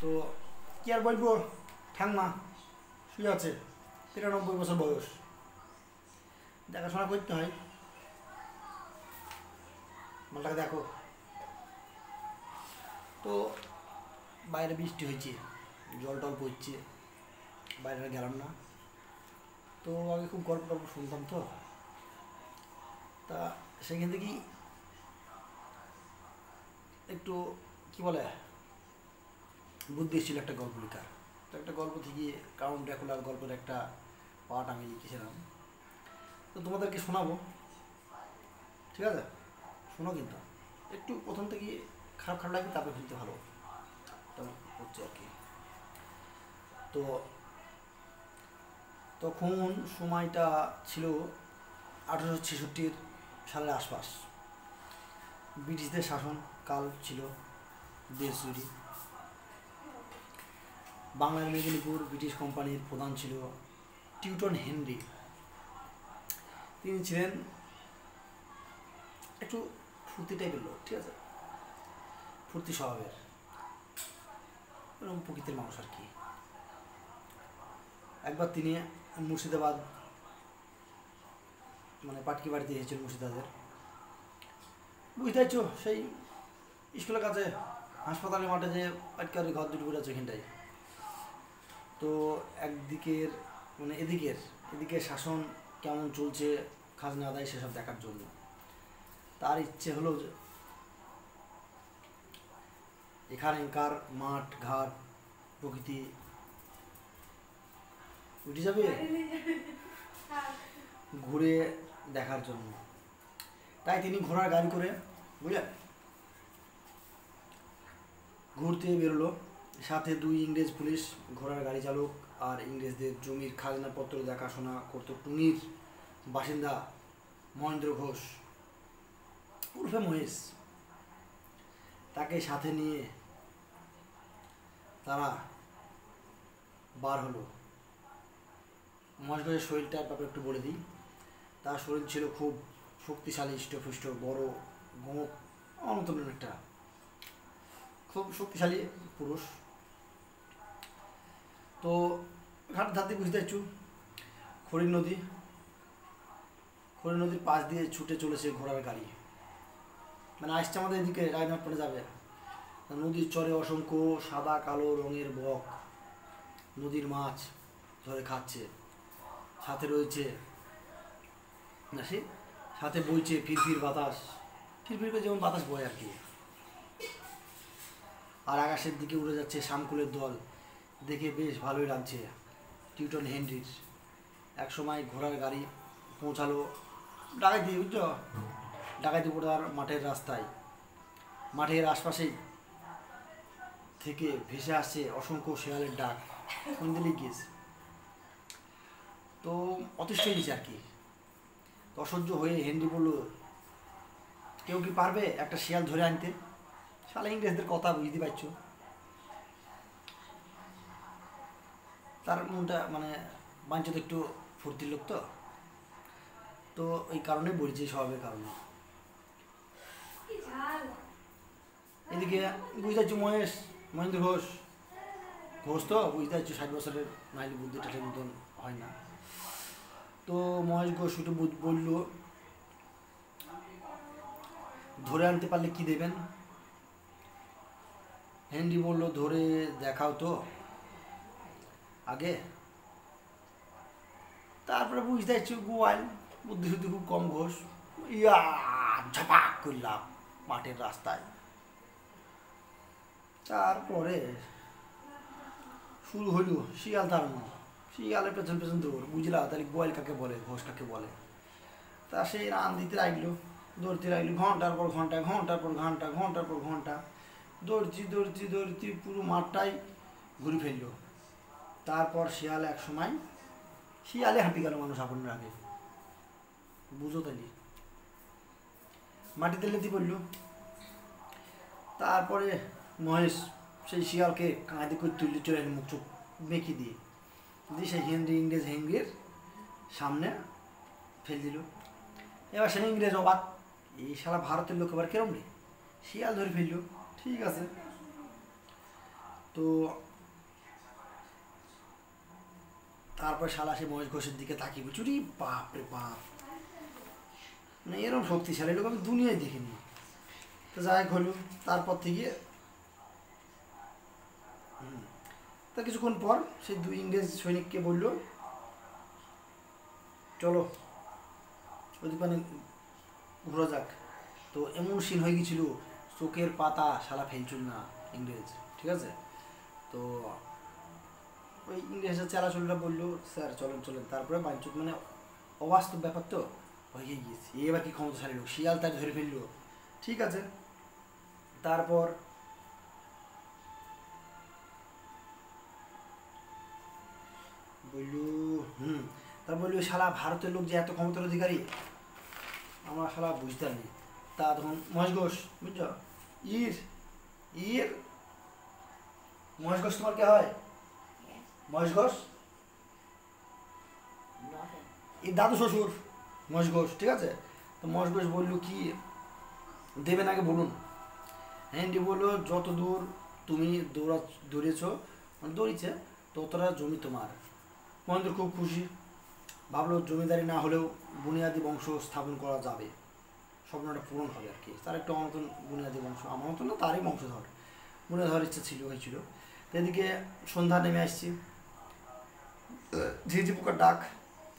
তো কি আর বলবো, ঠাম্মা শুয়ে আছে, 93 বছর বয়স, দেখাশোনা করতে হয়। মালটাকে দেখো। তো বাইরে বৃষ্টি হয়েছে, জল টল পড়ছে, বাইরে গেলাম না। তো আগে খুব গল্প টল্প শুনতাম, তো তা সেখান থেকেই একটু কি বলে বুদ্ধি এসেছিল একটা গল্প লেখার। তো একটা গল্প থেকে কাউন্ট ড্রাকুলার গল্পের একটা পার্ট আমি লিখেছিলাম, তো তোমাদেরকে শোনাবো। ঠিক আছে, শোনো, কিন্তু একটু প্রথম থেকে খারাপ খারাপ লাগবে, তারপরে শুনতে ভালো তেমন হচ্ছে আর কি। তো তখন সময়টা ছিল 1866 সালের আশপাশ। ব্রিটিশদের শাসনকাল ছিল দেশ জুড়ে। বাংলার মেদিনীপুর ব্রিটিশ কোম্পানির প্রধান ছিল টিউটন হেনরি। তিনি ছিলেন একটু ফুর্তি টাইপের লোক, ঠিক আছে, ফুর্তি স্বভাবের, এরকম প্রকৃতির মানুষ আর কি। একবার তিনি মুর্শিদাবাদ, মানে পাটকি বাড়িতে এসেছিল মুর্শিদাবাদের, বুঝতে পারছো, সেই স্কুলের কাছে হাসপাতালের মাঠে যে পাটকারি ঘর দুটো করে আছে ওখানটায়। তো একদিকের মানে এদিকের শাসন কেমন চলছে, খাজনা আদায়, সেসব দেখার জন্য তার ইচ্ছে হলো যে এখানকার মাঠ ঘাট প্রকৃতি উঠে যাবে ঘুরে দেখার জন্য। তাই তিনি ঘোড়ার গাড়ি করে, বুঝলেন, ঘুরতে বেরোলো। সাথে 2 ইংরেজ পুলিশ, ঘোড়ার গাড়ি চালক আর ইংরেজদের জমির খাজনাপত্র দেখাশোনা করত টুঙ্গির বাসিন্দা মহেন্দ্র ঘোষ উর্ফে মহেশ। তাকে সাথে নিয়ে তারা বার হলো। মহেশ ঘোষের শরীরটার ব্যাপারে একটু বলে দিই। তার শরীর ছিল খুব শক্তিশালী, হৃষ্টপুষ্ট, বড় গোমক, আমার মতন একটা খুব শক্তিশালী পুরুষ। তো ঘাট ধাতে বুঝতে পারছু, খড়ির নদীর পাশ দিয়ে ছুটে চলেছে ঘোড়ার গাড়ি, মানে আসছে আমাদের এদিকে রায়নাথ যাবে। নদীর চরে অসংখ্য সাদা কালো রঙের বক নদীর মাছ ধরে খাচ্ছে। সাথে রয়েছে না, সে সাথে বইছে ফিরফির বাতাস, ফিরফির করে যেমন বাতাস বয় আর কি। আর আকাশের দিকে উড়ে যাচ্ছে শামকুলের দল, দেখে বেশ ভালোই লাগছে টিউটন হেনরির। এক সময় ঘোড়ার গাড়ি পৌঁছালো ডাকাইতি, বুঝছো, ডাকাইতিপুরার মাঠের রাস্তায়। মাঠের আশপাশেই থেকে ভেসে আসছে অসংখ্য শেয়ালের ডাক, শুনতে গিয়েছে। তো অতিষ্ঠ হয়ে গেছে আর কি। অসহ্য হয়ে হেনরি বলল, কেউ কি পারবে একটা শিয়াল ধরে আনতে? শালা ইংরেজদের কথা বুঝতে পারছো। তার মনটা মানে বাঞ্ছিত একটু ফুর্তির লোক, তো এই কারণে বলছি, স্বভাবের কারণে। এদিকে বুঝতে পারছো মহেন্দ্র ঘোষ তো বুঝতে পারছো 60 বছরের, নাইলে বুদ্ধিটা ঠিক মতন হয় না। তো মহেশ ঘোষ একটু বলল, ধরে আনতে পারলে কি দেবেন? হেনরি বলল, ধরে দেখাও তো আগে। তারপরে বুঝতে পারছি গোয়াল, বুদ্ধি শুদ্ধি খুব কম ঘোষ, ইয়া ঝাপাক করলাম মাঠের রাস্তায়। তারপরে শুরু হইল শিয়াল তাড়ানো, শিয়ালের পেছন পেছন দৌড়, বুঝলা তাহলে গোয়াল কাকে বলে, ঘোষ কাকে বলে। তা সেই রান দিতে লাগলো, দৌড়তে লাগলো, ঘন্টার পর ঘন্টা, দৌড়ছি পুরো মাঠটাই ঘুরে ফেললো। তারপর শিয়াল এক সময়, শিয়ালে হাঁটি গেল মানুষ আপনের আগে, বুঝো তাইলে, মাটিতে লেতি পড়লো। তারপরে মহেশ সেই শিয়ালকে কাঁধে করে তুললে চলে মুখ চোখ মেখে দিয়ে সেই ইংরেজ হেনরির সামনে ফেল দিল। এবার সে ইংরেজ অবাক, এই শালা ভারতের লোক এবার কেরম রে, শিয়াল ধরে ফেললো, ঠিক আছে। তো তারপর শালা সে মহেশ ঘোষের দিকে তাকিয়ে বলছি রে বাপ রে বাপ, মানে এরকম শক্তিশালী লোক আমি দুনিয়ায় দেখিনি। তো যাই হোক হলো, তারপর থেকে তা কিছুক্ষণ পর সেই 2 ইংরেজ সৈনিককে বলল চলো ওদিকে ঘোরা যাক। তো এমন সিন হয়ে গেছিল, চোখের পাতা শালা ফেলছিল না ইংরেজ, ঠিক আছে। তো ওই ইংরেজের চালাচলটা বললো স্যার চলেন চলেন, তারপরে বাঞ্চুক মানে অবাস্তব ব্যাপার তো হয়ে গিয়েছে, এবার কি ক্ষমতাশালী লোক, শিয়াল তার ধরে ফেললো, ঠিক আছে। তারপর বললো তারপর বললো শালা ভারতের লোক যে এত ক্ষমতার অধিকারী আমরা শালা বুঝতে পারিনি। তা তখন মহেশ ঘোষ বুঝছ, ইর ইর মহেশ ঘোষ তোমার কে হয়? মহেশ ঘোষ এর দাদু শ্বশুর মহেশ ঘোষ, ঠিক আছে। তো মহেশ ঘোষ বললো কি দেবেন আগে বলুন। হ্যান্ডি বললো যত দূর তুমি দৌড়েছ মানে দৌড়িছে ততটা জমি তোমার। মহেন্দ্র খুব খুশি, ভাবলো জমিদারি না হলেও বুনিয়াদি বংশ স্থাপন করা যাবে, স্বপ্নটা পূরণ হবে আর কি। তার একটা আমার মতন বুনিয়াদি বংশ, আমার মতন না তারই বংশধর, বুনিয়াধর ইচ্ছা হয়েছিল। তো এদিকে সন্ধ্যা নেমে আসছি, ঝিঝি পোকার ডাক,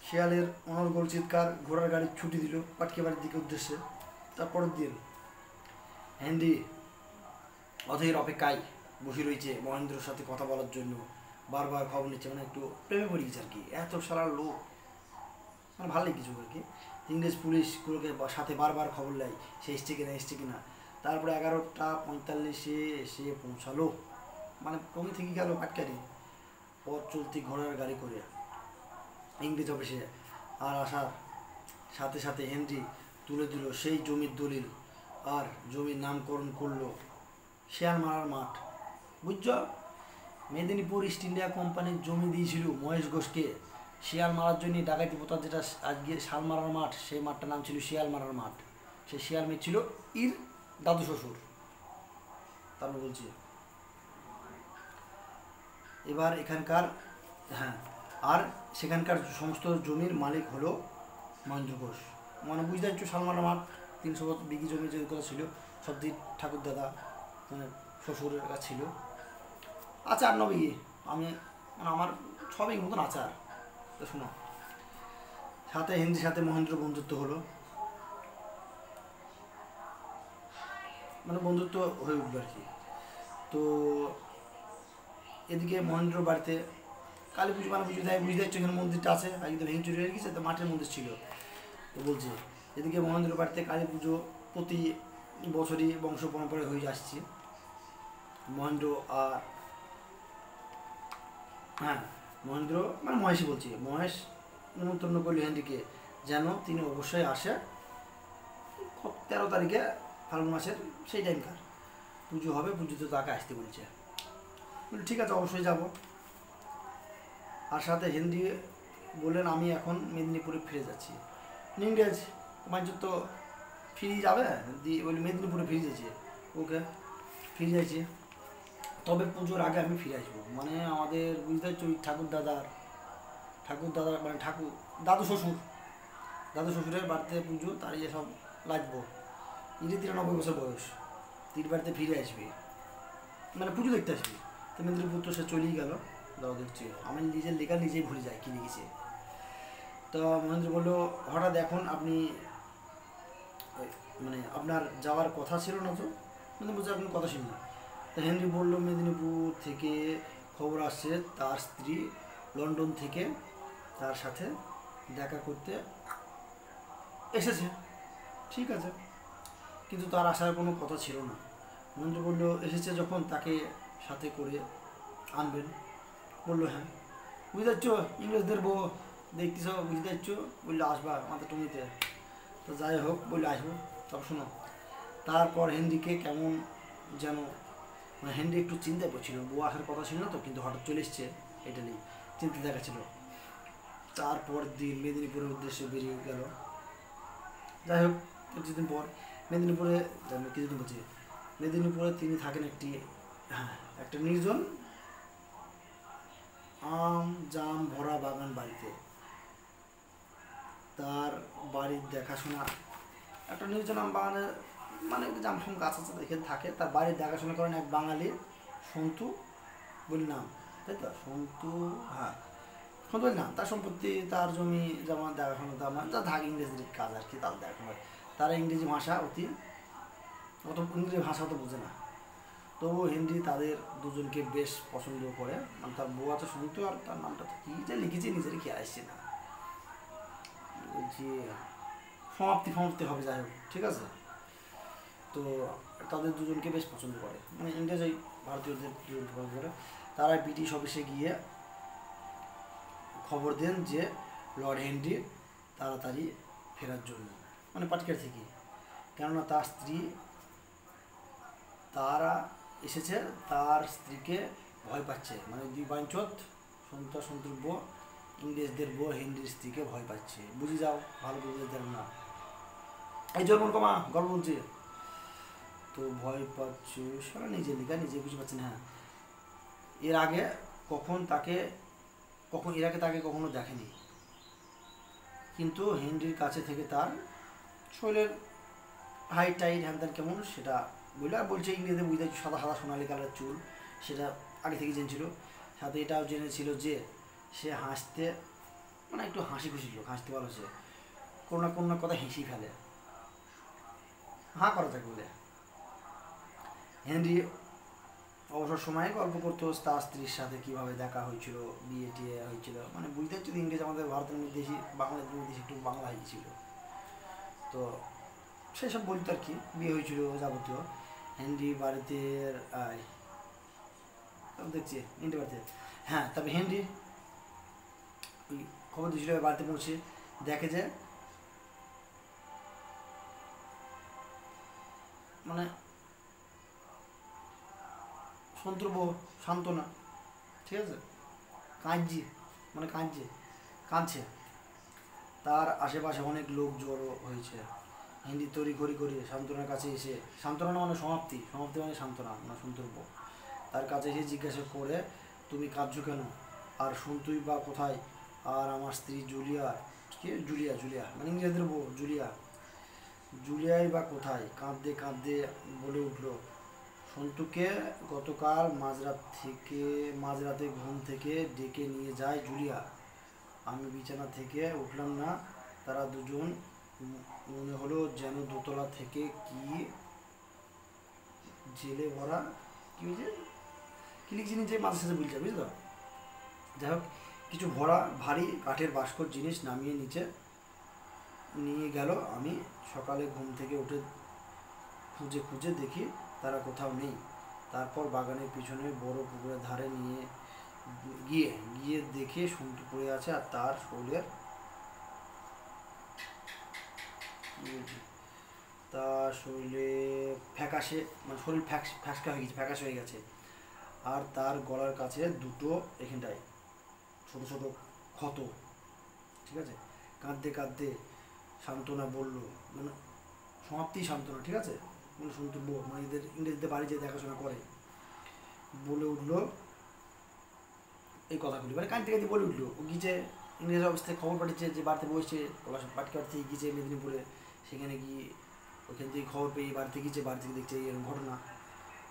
শিয়ালের অনর্গল চিৎকার, ঘোড়ার গাড়ি ছুটি দিল পাটকে বাড়ির দিকে উদ্দেশ্যে। তারপরের দিন হ্যান্ডি অধীর অপেক্ষায় বসে রয়েছে মহেন্দ্রর সাথে কথা বলার জন্য, বারবার খবর নিচ্ছে, মানে একটু প্রেমে পড়ে গেছে আর কি, এত সারা লোক মানে ভালোই কিছু আর কি। ইংরেজ পুলিশগুলোকে সাথে বারবার খবর নেয় সে এসছে কিনা। তারপরে 11টা 45 এসে পৌঁছালো, মানে কমে থেকে গেল পাটকারি, পথ চলতি ঘোড়ার গাড়ি করে ইংরেজ অফিসে। আর আসার সাথে সাথে হেনরি তুলে দিল সেই জমির দলিল, আর জমির নামকরণ করলো শেয়ার মারার মাঠ। বুঝছ, মেদিনীপুর ইস্ট ইন্ডিয়া কোম্পানির জমি দিয়েছিল মহেশ ঘোষকে শিয়াল মারার জন্য। ডাকাতি পোতার যেটা আজকে শাল মারার মাঠ, সেই মাঠটার নাম ছিল শিয়াল মারার মাঠ। সেই শিয়াল মেয়ে ছিল ইর দাদু শ্বশুর। তারপর বলছি এবার এখানকার, হ্যাঁ, আর সেখানকার সমস্ত জমির মালিক হলো মহেন্দ্র ঘোষ। মানে বুঝতে পারছো শাল মারার মাঠ 300 বিঘি জমি যে কথা ছিল সব দিক ঠাকুর দাদা মানে শ্বশুরের কাছে ছিল। আচার নবী আমি মানে আমার সবই মতন আচার। তো শোনো, সাথে হিন্দির সাথে মহেন্দ্র বন্ধুত্ব হলো, মানে বন্ধুত্ব হয়ে উঠলো আর কি। তো এদিকে মহেন্দ্র বাড়িতে কালী পুজো মানে পুজো দেয়, বুঝতে পারছো এখানে মন্দিরটা আছে, আগে তো ভেঙে চুরি হয়ে গেছে, তো মাঠের মন্দির ছিল। তো বলছে এদিকে মহেন্দ্র বাড়িতে কালী পুজো প্রতি বছরই বংশ পরম্পরা হয়ে আসছে। মহেন্দ্র আর হ্যাঁ মহেন্দ্র মানে মহেশই বলছি, মহেশ নিমন্ত্রণ করলো হেনরিকে যেন তিনি অবশ্যই আসে 13 তারিখে ফাল্গুন মাসের সেই টাইমকার পুজো হবে, পুজোতে তাকে আসতে বলছে। বলি ঠিক আছে অবশ্যই যাব। আর সাথে হেনরি বললেন আমি এখন মেদিনীপুরে ফিরে যাচ্ছি। ইংরেজ তোমার তো ফিরে যাবে দিয়ে বলি মেদিনীপুরে ফিরে যাচ্ছে, ওকে ফিরে যাচ্ছি, তবে পুজোর আগে আমি ফিরে আসবো। মানে আমাদের বুঝতে পারছি ওই ঠাকুর দাদার মানে দাদু শ্বশুরের বাড়িতে পুজো, তার ইয়ে সব লাগবো। 93 বছর বয়স, 3 বাড়িতে ফিরে আসবে মানে পুজো দেখতে আসবে। তো মেদিনীপুর তো সে চলেই গেল, দাদা দেখছি আমি নিজের লেখা নিজেই ভুলে যাই কী লিখেছে। তো মহেন্দ্র বললো হঠাৎ এখন আপনি মানে আপনার যাওয়ার কথা ছিল না তো? মানে বুঝে আপনার কথা ছিল না। তো হেনরি বললো মেদিনীপুর থেকে খবর আসছে তার স্ত্রী লন্ডন থেকে তার সাথে দেখা করতে এসেছে। ঠিক আছে, কিন্তু তার আসার কোনো কথা ছিল না। মহেন্দ্র বললো এসেছে যখন তাকে সাথে করে আনবেন। বললো হ্যাঁ, বুঝতে পারছো ইংরেজদের বউ দেখতেছ, বুঝতে পারছো, বললো আসবা আমাদের টুমিতে। তো যাই হোক বললে আসবো। তবে শোনো, তারপর হেনরিকে কেমন যেন মানে হেনরি একটু চিন্তায় পড়ছিল, বউ আসার কথা ছিল না তো, কিন্তু হঠাৎ চলে এসছে এটা নিয়ে চিন্তা দেখাচ্ছিল। তারপর দিন মেদিনীপুরের উদ্দেশ্যে বেরিয়ে গেল। যাই হোক কিছুদিন পর মেদিনীপুরে বলছি মেদিনীপুরে তিনি থাকেন একটা নির্জন আম জাম ভরা বাগান বাড়িতে, তার বাড়ির দেখাশোনা, একটা নির্জন আম বাগানে মানে জাম ফাম গাছ আছে এখানে থাকে, তার বাড়ির দেখাশোনা করেন এক বাঙালি সন্তু বলি নাম, তাই তো সন্তু, হ্যাঁ সন্তু বলি নাম। তার সম্পত্তি, তার জমি যেমন দেখাশোনা, তার মানে তার ঢাক ইংরেজির কাজ আর কি, তার দেখাশোনা। তারা ইংরেজি ভাষা অত ইংরেজি ভাষা অত বোঝে না, তবু হিন্দি তাদের দুজনকে বেশ পছন্দ করে। মানে তার বউ আছে সন্তু, আর তার নামটা তো কী যে লিখেছে নিজের খেয়াল আসছে না, বলছি সমাপ্তি সমাপ্তি হবে, যাই হোক ঠিক আছে। তো তাদের দুজনকে বেশ পছন্দ করে, মানে ইংরেজ ওই ভারতীয়দের দুজনকে পছন্দ করে। তারা ব্রিটিশ অফিসে গিয়ে খবর দেন যে লর্ড হেনরি তাড়াতাড়ি ফেরার জন্য, মানে পাটকের থেকে, কেননা তার স্ত্রী, তারা এসেছে, তার স্ত্রীকে ভয় পাচ্ছে, মানে দুই বাঞ্চত সন্তর্ব্য ইংরেজদের বউ হেনরির স্ত্রীকে ভয় পাচ্ছে, বুঝে যাও ভালো করে বুঝে দেন না, এই জন্মন কমা গল্প বলছে। তো ভয় পাচ্ছে সারা নিজে লিখা নিজে বুঝতে পারছে না। হ্যাঁ, এর আগে এর আগে তাকে কখনো দেখেনি, কিন্তু হেনরির কাছে থেকে তার শরীরের হাইট টাইট হ্যান ত্যান কেমন সেটা বললো, আর বলছে ইংরেজিতে বুঝতে সাদা সাদা সোনালি কালার চুল, সেটা আগে থেকে জেনেছিল। সাথে এটাও জেনেছিল যে সে হাসতে, মানে একটু হাসি খুশি লোক, হাসতে ভালো, সে কোনো না কথা হেসি ফেলে, হাঁ করা যাক বলে। হেনরি অবসর সময়ে গল্প করতো তার স্ত্রীর সাথে কীভাবে দেখা হয়েছিল, বিয়ে টিয়ে হয়েছিল, মানে বুঝতে হচ্ছে ইংরেজ আমাদের ভারতের মধ্যে বাংলাদেশের মধ্যে একটু বাংলা হয়েছিল, তো সেসব বলতো আর কি, বিয়ে হয়েছিল যাবতীয়। হেনরি বাড়িতে দেখছি ইন্ডিয়া বাড়িতে, হ্যাঁ তবে হেনরি ওই খবর দিয়েছিল, বাড়িতে পৌঁছে দেখে যে মানে সন্ত্রব সান্ত্বনা, ঠিক আছে, কাঁদছি, মানে কাঁদছে, তার আশেপাশে অনেক লোক জড়ো হয়েছে। হিন্দি তৈরি করে সান্ত্বনার কাছে এসে, সান্ত্বনা মানে সমাপ্তি, সমাপ্তি মানে সান্ত্বনা না সন্তর্প, তার কাছে এসে জিজ্ঞাসা করে তুমি কাঁদছো কেন, আর সন্তুই বা কোথায়, আর আমার স্ত্রী জুলিয়া, কি জুলিয়া জুলিয়া মানে ইংরেজদের বউ জুলিয়াই বা কোথায়, কাঁদতে কাঁদতে বলে উঠলো, সন্তুকে গতকাল মাঝরাতে ঘুম থেকে ডেকে নিয়ে যায় জুলিয়া, আমি বিছানা থেকে উঠলাম না, তারা দুজন মনে হলো যেন দোতলা থেকে কি জেলে ভরা, কি হয়েছে কি লিখছি নিচে মাঝে সাথে বলছে, বুঝলো। যাই হোক, কিছু ভরা ভারী কাঠের বাস্কর জিনিস নামিয়ে নিচে নিয়ে গেল। আমি সকালে ঘুম থেকে উঠে খুঁজে খুঁজে দেখি তারা কোথাও নেই। তারপর বাগানের পিছনে বড় পুকুরের ধারে নিয়ে গিয়ে দেখে সন্তু পড়ে আছে, আর তার শরীরের তার শরীরে ফ্যাকাশে, মানে শরীর ফ্যাকাশে হয়ে গেছে, আর তার গলার কাছে দুটো এখানটায় ছোট ছোট ক্ষত, ঠিক আছে। কাঁদতে কাঁদতে সান্ত্বনা বলল, মানে সমাপ্তি সান্ত্বনা, ঠিক আছে, মানে সন্তর্ব মানে এদের ইংরেজদের বাড়ি যে দেখাশোনা করে, বলে উঠলো এই কথাগুলি, মানে কাঁদতে কাঁদতে বলে উঠলো। ও গিয়েছে ইংরেজ অফিস থেকে খবর পাঠিয়েছে যে বাড়িতে বসছে, পাটকার থেকে গিয়েছে মেদিনীপুরে, সেখানে গিয়ে ওখান থেকে খবর পেয়ে বাড়িতে গিয়েছে, বাড়ি থেকে দেখছে এরকম ঘটনা,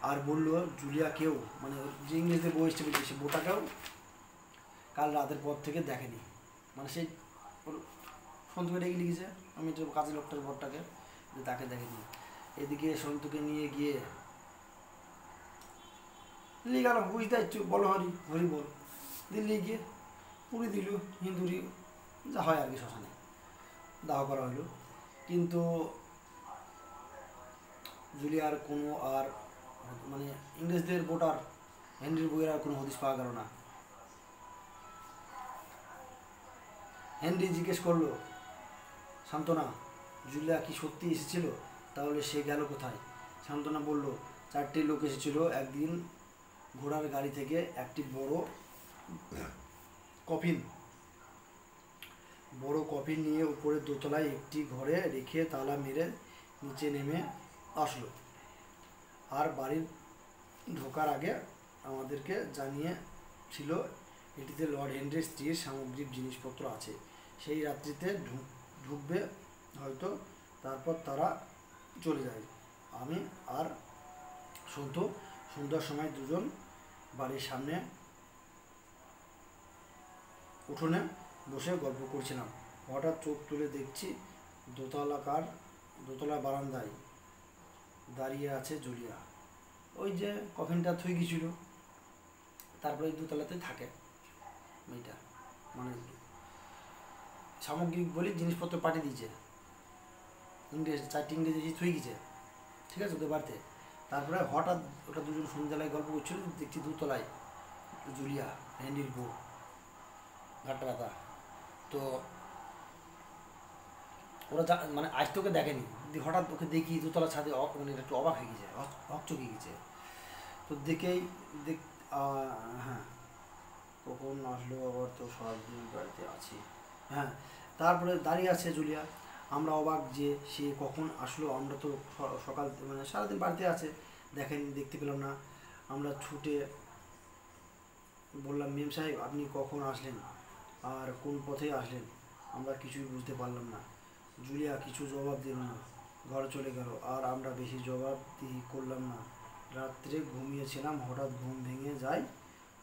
আর বললো জুলিয়াকেও, মানে যে ইংরেজদের বউ এসছে বলছে, সে বউটাকেও কাল রাতের পর থেকে দেখেনি, মানে সেই সন্তুকে ডেকে লিখেছে, আমি তো কাজের লোকটার বরটাকে, যে তাকে দেখেনি। এদিকে সন্তুকে নিয়ে গিয়ে লিগাল বুঝতে পারছো, বলো হরি হরি বল, দিল্লি গিয়ে পুরি দিল হিন্দুরি, যা হয় আর কি, শ্মশানে দাহ করা হলো। কিন্তু জুলিয়ার কোনো আর, মানে ইংরেজদের ভোটার হেনরির বইয়ের আর কোনো হদিশ পাওয়া গেল না। হেনরি জিজ্ঞেস করলো সান্ত্বনা, জুলিয়া কি সত্যি এসেছিল, তাহলে সে গেল কোথায়? সান্ত্বনা বলল, 4টি লোক এসেছিল একদিন ঘোড়ার গাড়ি থেকে একটি বড় কফিন নিয়ে উপরের দোতলায় একটি ঘরে রেখে তালা মেরে নিচে নেমে আসলো, আর বাড়ির ঢোকার আগে আমাদেরকে জানিয়েছিল এটিতে লর্ড হেনরির স্ত্রীর সামগ্রিক জিনিসপত্র আছে। সেই রাত্রিতে ঢুকবে হয়তো, তারপর তারা চলে যায়। আমি আর সন্তু সন্ধ্যার সময় দুজন বাড়ির সামনে উঠোনে বসে গল্প করছিলাম। হঠাৎ চোখ তুলে দেখছি দোতলা বারান্দায় দাঁড়িয়ে আছে জুলিয়া। ওই যে কফিনটা থুই গিয়েছিল, তারপরে দোতলাতে থাকে মেয়েটা, মানে সামগ্রিক বলে জিনিসপত্র পাঠিয়ে দিয়েছে, চারটি ইংরেজি থুই গেছে, ঠিক আছে, ওদের বাড়িতে। তারপরে হঠাৎ ওটা দুজন সন্ধ্যাবেলায় গল্প করছিল, দেখছি দোতলায় জুলিয়া, হেনরির বউ, ঘাটটা ব্যথা। তো ওরা মানে আজ তোকে দেখেনি, হঠাৎ ওকে দেখি দোতলা ছাদে, মানে একটু অবাক হয়ে গেছে, হকচকিয়ে গেছে। তো দেখেই হ্যাঁ, কখন আসলো আবার, তো সারাদিন বাড়িতে আছি। হ্যাঁ, তারপরে দাঁড়িয়ে আছে জুলিয়া। আমরা অবাক যে সে কখন আসলো, আমরা তো সকাল মানে সারাদিন বাড়িতে আছে, দেখতে পেলাম না। আমরা ছুটে বললাম, মেম সাহেব আপনি কখন আসলেন আর কোন পথে আসলেন? আমরা কিছুই বুঝতে পারলাম না। জুলিয়া কিছু জবাব দিল না, ঘরে চলে গেল। আর আমরা বেশি জবাবদিহি করলাম না। রাত্রে ঘুমিয়েছিলাম, হঠাৎ ঘুম ভেঙে যায়।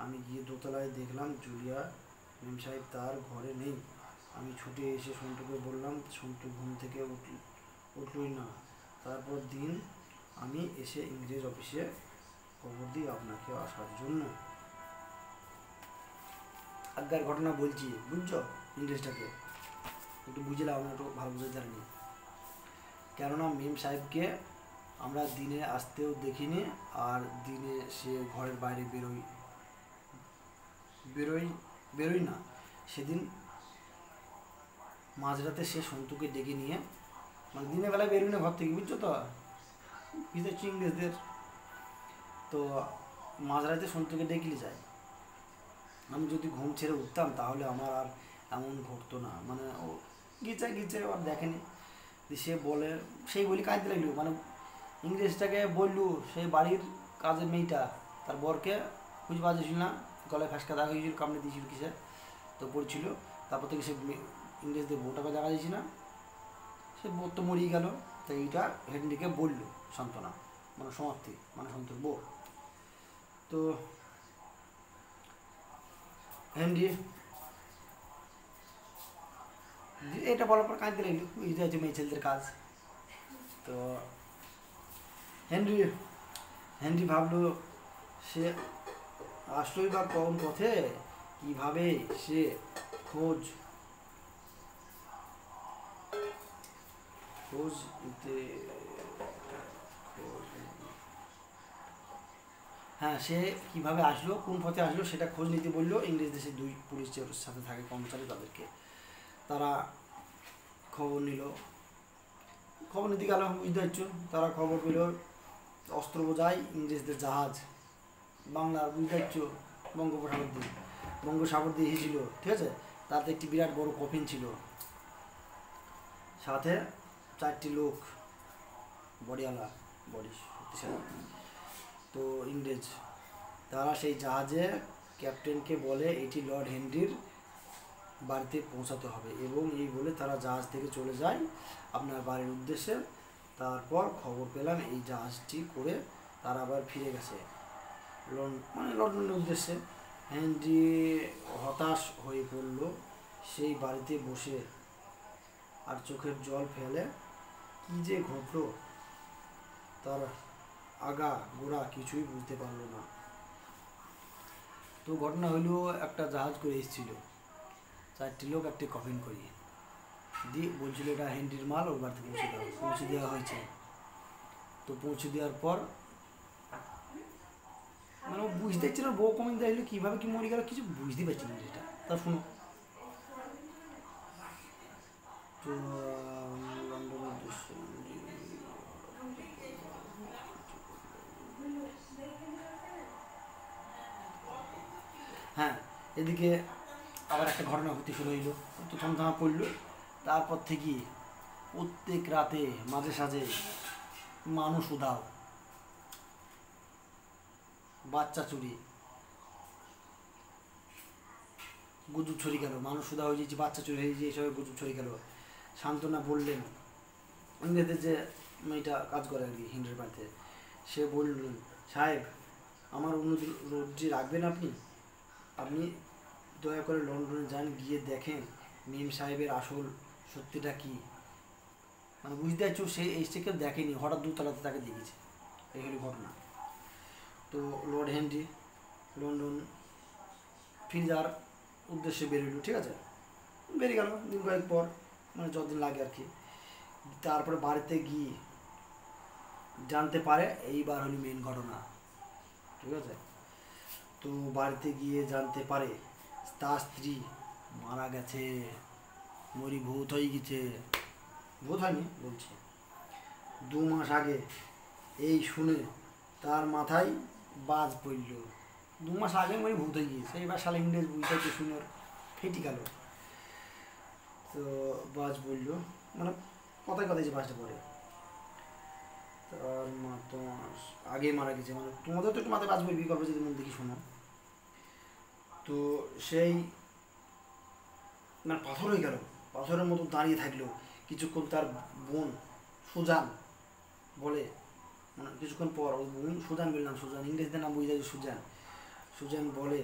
আমি গিয়ে দোতলায় দেখলাম জুলিয়া, মেম সাহেব তার ঘরে নেই। আমি ছুটে এসে সন্টুকে বললাম, সন্টু ঘুম থেকে উঠলই না। তারপর দিন আমি এসে ইংরেজ অফিসে খবর দিই আপনাকে আসার জন্য। আগের ঘটনা বলছি, বুঝছো? ইংরেজটাকে একটু বুঝলাম, আমরা একটু ভালো বুঝতে জানি। কেননা মেম সাহেবকে আমরা দিনে আসতেও দেখিনি, আর দিনে সে ঘরের বাইরে বেরোই না। সেদিন মাঝরাতে সে সন্তুকে ডেকে নিয়ে, মানে দিনের বেলায় বেরোই না ঘর থেকে, বুঝছো তো, বুঝতে ইংরেজদের। তো মাঝরাতে সন্তুকে ডেকে যায়। আমি যদি ঘুম ছেড়ে উঠতাম তাহলে আমার আর এমন ঘটতো না। মানে ও গিচে আর দেখেনি। সে বলে, সেই বলি কাঁদতে লাগলো, মানে ইংরেজটাকে বললু, সেই বাড়ির কাজের মেয়েটা তার বরকে খুঁজে পাওয়া যাচ্ছিল না, গলায় ফাঁসকা দাগ হয়েছিল, কামড়ে দিয়েছিল কিসে, তো পড়ছিল। তারপর থেকে সে ইংরেজদের বউটাকে দেখা যাচ্ছে না, সে বউ তো মরিয়ে গেল। তো এইটা হেনরিকে বললো সান্ত্বনা, মানে সমাপ্তি, মানে সন্তুর বউ। তো হেনরি এটা বলার পর কাঁদতে লাগলো, এটা হচ্ছে মেয়ে ছেলেদের কাজ। তো হেনরি ভাবলো, সে আসলোই বা কোন পথে, কিভাবে সে খোঁজ নিতে, হ্যাঁ, সে কিভাবে আসলো, কোন পথে আসলো সেটা খোঁজ নিতে বললো ইংরেজ দেশের দুই পুলিশের সাথে থাকে কর্মচারী, তাদেরকে। তারা খবর নিতে গেল, বুঝতে পারছো। তারা খবর পেল অস্ত্র বোঝাই ইংরেজদের জাহাজ বাংলার, বুঝতে পারছো, বঙ্গোপসাগর দিয়ে এসেছিল, ঠিক আছে। তাতে একটি বিরাট বড় কফিন ছিল, সাথে 4টি লোক, বডিওয়ালা, বডি শক্তিশালী। তো ইংরেজ তারা সেই জাহাজে ক্যাপ্টেনকে বলে এটি লর্ড হেনরির বাড়িতে পৌঁছাতে হবে, এবং এই বলে তারা জাহাজ থেকে চলে যায় আপনার বাড়ির উদ্দেশ্যে। তারপর খবর পেলাম এই জাহাজটি করে তারা আবার ফিরে গেছে মানে লন্ডনের উদ্দেশ্যে। হেনরি হতাশ হয়ে পড়ল সেই বাড়িতে বসে, আর চোখের জল ফেলে। কি যে ঘটল তার আগা গোড়া কিছুই বুঝতে পারলো না। তো ঘটনা হইল, একটা জাহাজ করে এসেছিল, 4টি লোক একটি কফিন করিয়ে দিয়ে বলছিল এটা হেনরির মাল, ওর বাড়িতে পৌঁছে দেওয়া হয়েছে। তো পৌঁছে দেওয়ার পর মানে ও বুঝতে পারছিল বউ কমিং দেখলো, কীভাবে কি মরে গেল কিছু বুঝতে পারছি না যেটা। তা শুনো, তো লন্ডনের উদ্দেশ্যে, হ্যাঁ, এদিকে আবার একটা ঘটনা ঘটতে শুরু হইলো, তো থমথমা পড়লো। তারপর থেকে প্রত্যেক রাতে মাঝে সাঝে মানুষ উধাও, বাচ্চা চুরি, গুজব ছড়ি গেল, মানুষ সুদা হয়ে যাচ্ছে, বাচ্চা চুরি হয়ে যাচ্ছে, এসবের গুজব ছড়ি গেল। সান্ত্বনা বললেন, ইংরেজদের যে মেয়েটা কাজ করে আর কি হিন্ডের বাড়িতে, সে বললেন, সাহেব আমার অনুরোধ রাখবেন আপনি, আপনি দয়া করে লন্ডনে যান, গিয়ে দেখেন মেম সাহেবের আসল সত্যিটা কী। মানে বুঝতে পারছো, সে এসে কেউ দেখেনি, হঠাৎ দুতলাতে তাকে দেখেছে, এই হলো ঘটনা। তো লর্ড হেনরি লন্ডন ফিরে যাওয়ার উদ্দেশ্যে বেরোলো, ঠিক আছে, বেরিয়ে গেল দিন কয়েক পর, মানে যতদিন লাগে আর কি। তারপরে বাড়িতে গিয়ে জানতে পারে, এইবার হলো মেন ঘটনা, ঠিক আছে। তো বাড়িতে গিয়ে জানতে পারে তার স্ত্রী মারা গেছে, মরি ভূত হয়ে গেছে, ভূত হয়নি বলছে, 2 মাস আগে। এই শুনে তার মাথায় বাজ পড়ল, 2 মাস আগে মানে ভূত হয়ে গিয়েছে, এবার শালা ইংরেজ বুঝতে শুনে ফেটি গেল। তো বাজ বলল, মানে কথায় কথায় যে বাজটা পড়ে, তার মা তোমার আগে মারা গেছে, মানে তোমাদের তো একটু মাথায় বাজ বলবি, গল্প যদি মন দেখি শোনো। তো সেই মানে পাথর হয়ে গেল, পাথরের মতো দাঁড়িয়ে থাকলো কিছুক্ষণ। তার বোন সুজান বলে, মানে কিছুক্ষণ পর ওই বোন, সুজান বললাম, সুজান ইংরেজদের নাম বুঝে যাচ্ছে, সুজান। সুজান বলে,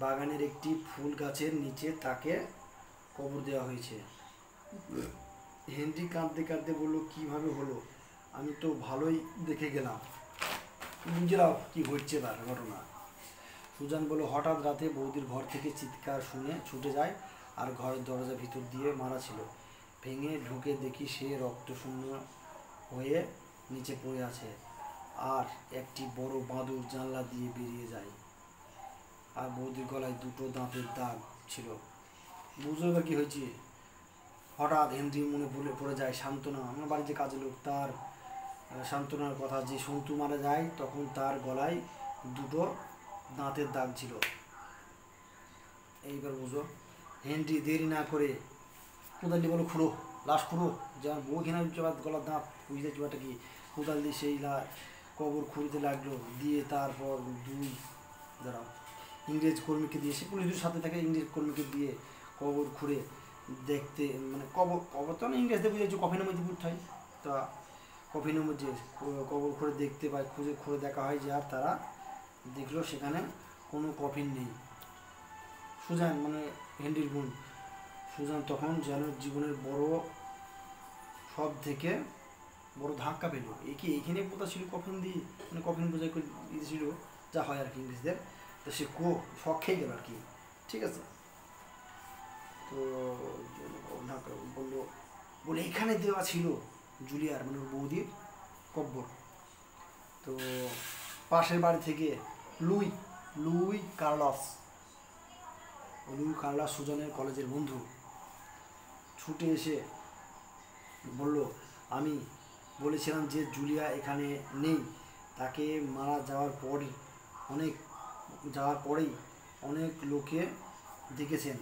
বাগানের একটি ফুল গাছের নিচে তাকে কবর দেওয়া হয়েছে। হেনরি কাঁদতে কাঁদতে বলল, কীভাবে হলো, আমি তো ভালোই দেখে গেলাম, বুঝলাম কী ঘটছে তার ঘটনা। সুজান বলল, হঠাৎ রাতে বৌদির ঘর থেকে চিৎকার শুনে ছুটে যায়, আর ঘরের দরজা ভিতর দিয়ে মারা ছিল। ভেঙে ঢুকে দেখি সে রক্তশূন্য হয়ে নিচে পড়ে আছে, আর একটি বড় বাঁদর জানলা দিয়ে বেরিয়ে যায়, আর বৌদির গলায় 2টো দাঁতের দাগ ছিল। বুঝলো এবার কী হয়েছে। হঠাৎ হেনরি মনে পড়ে যায় সান্ত্বনা, আমার বাড়িতে কাজের লোক, তার সান্ত্বনার কথা, যে সন্তু মারা যায় তখন তার গলায় 2টো দাঁতের দাগ ছিল। এইবার বুঝো। হেনরি দেরি না করে কোদাল দিয়ে বলো, খুঁড়ো, লাশ খুঁড়ো, যেমন বউ ঘেনা গলার দাঁত, বুঝতে চুয়াটা কি, কোদাল দিয়ে সেই কবর খুঁড়তে লাগলো। দিয়ে তারপর 2 দাঁড়াও ইংরেজ কর্মীকে দিয়ে, সে পুলিশের সাথে থাকে, ইংরেজ কর্মীকে দিয়ে কবর খুঁড়ে দেখতে, মানে কবর তো না, ইংরেজদের বুঝেছো কফিনের মধ্যে পুঁততে হয়, তা কফিনের মধ্যে কবর খুঁড়ে দেখতে পায়, খুঁড়ে দেখা হয় যে, আর তারা দেখলো সেখানে কোনো কফিন নেই। সুজান মানে হেনরির বোন, সুজান তখন যেন জীবনের সব থেকে বড় ধাক্কা পেল। এইখানে পোতা ছিল কফিন দিয়ে, মানে কফিন বোঝাই করে দিয়েছিল, যা হয় আর কি ইংরেজদের। তো সে শখ খেয়ে গেল আর কি, ঠিক আছে। তো বলে এখানে দেওয়া ছিল জুলিয়ার, মানে বৌদির কব্বর। তো পাশের বাড়ি থেকে লুই কার্লস সুজনের কলেজের বন্ধু ছুটে এসে বলল, আমি বলেছিলাম যে জুলিয়া এখানে নেই, তাকে মারা যাওয়ার পরেই অনেক লোকে দেখেছেন,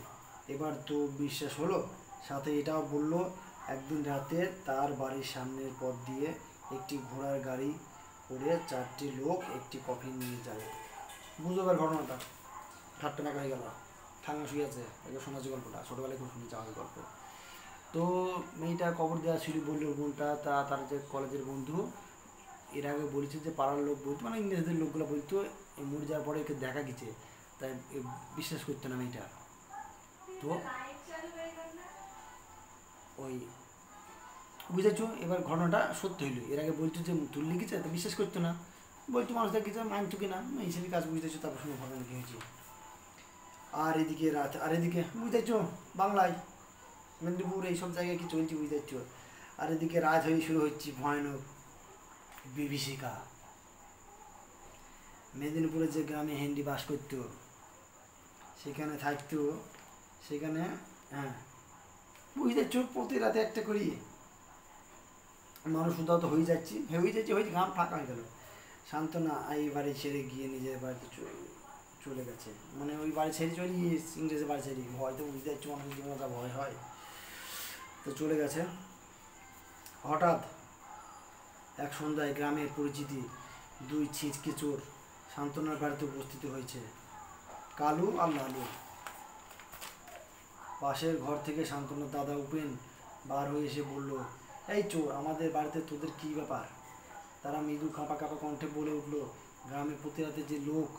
এবার তো বিশ্বাস হলো। সাথে এটাও বলল, একদিন রাতে তার বাড়ির সামনের পথ দিয়ে একটি ঘোড়ার গাড়ি করে 4টি লোক একটি কফিন নিয়ে যায়। বুঝবার ঘটনাটা ঠাট্টা নাকা হয়ে গেল, ঠাঙ্গা শুয়ে আছে, এগুলো শোনাচ্ছে গল্পটা, ছোটোবেলায় খুব শুনেছি আমার গল্প। তো মেয়েটা কবর দেওয়া ছিল, বলল বোনটা, তার যে কলেজের বন্ধু, এর আগে বলেছে যে পাড়ার লোক বলতো, মানে ইংরেজদের লোকগুলো বলতো মরে যাওয়ার পরে একে দেখা গেছে, তাই বিশ্বাস করতো না মেয়েটা। তো ওই বুঝেছো, এবার ঘটনাটা সত্যি হইলো। এর আগে বলতো যে তুল লিখেছে, তো বিশ্বাস করতো না, বলতো মানুষ দেখেছে, মানতো কিনা, হিসেবে কাজ বুঝতেছো। তারপর শুনে ঘটনা কি হয়েছে। আর এদিকে রাত, আর এদিকে বুঝতেছো বাংলায় মেদিনীপুর এইসব জায়গায় কি চলছে বুঝতেছো। আর এদিকে রাত হয়ে শুরু হচ্ছে ভয়ানক বিভীষিকা। মেদিনীপুরের যে গ্রামে হেনরি বাস করত, সেখানে থাকতো, সেখানে হ্যাঁ বুঝতেছো, প্রতি রাতে একটা করি মানুষ উদাহত হয়ে যাচ্ছে, গ্রাম ফাঁকা হয়ে গেল। সান্ত্বনা এই বাড়ি ছেড়ে গিয়ে নিজের বাড়িতে চলে গেছে, মানে ওই বাড়ি ছেড়ে চলে গিয়ে ইংরেজের বাড়ি ছেড়ে, ভয় তো বুঝতে পারছো মানুষের জীবনে যা ভয় হয়, তো চলে গেছে। হঠাৎ এক সন্ধ্যায় গ্রামের পরিচিতি 2 ছিচকে চোর সান্ত্বনার বাড়িতে উপস্থিত হয়েছে, কালু আর লালু। পাশের ঘর থেকে শান্তনুর দাদা উপেন বার হয়ে এসে বলল, এই চোর, আমাদের বাড়িতে তোদের কী ব্যাপার? তারা মৃদু কাঁপা কাঁপা কণ্ঠে বলে উঠল, গ্রামে প্রতি রাতে যে লোক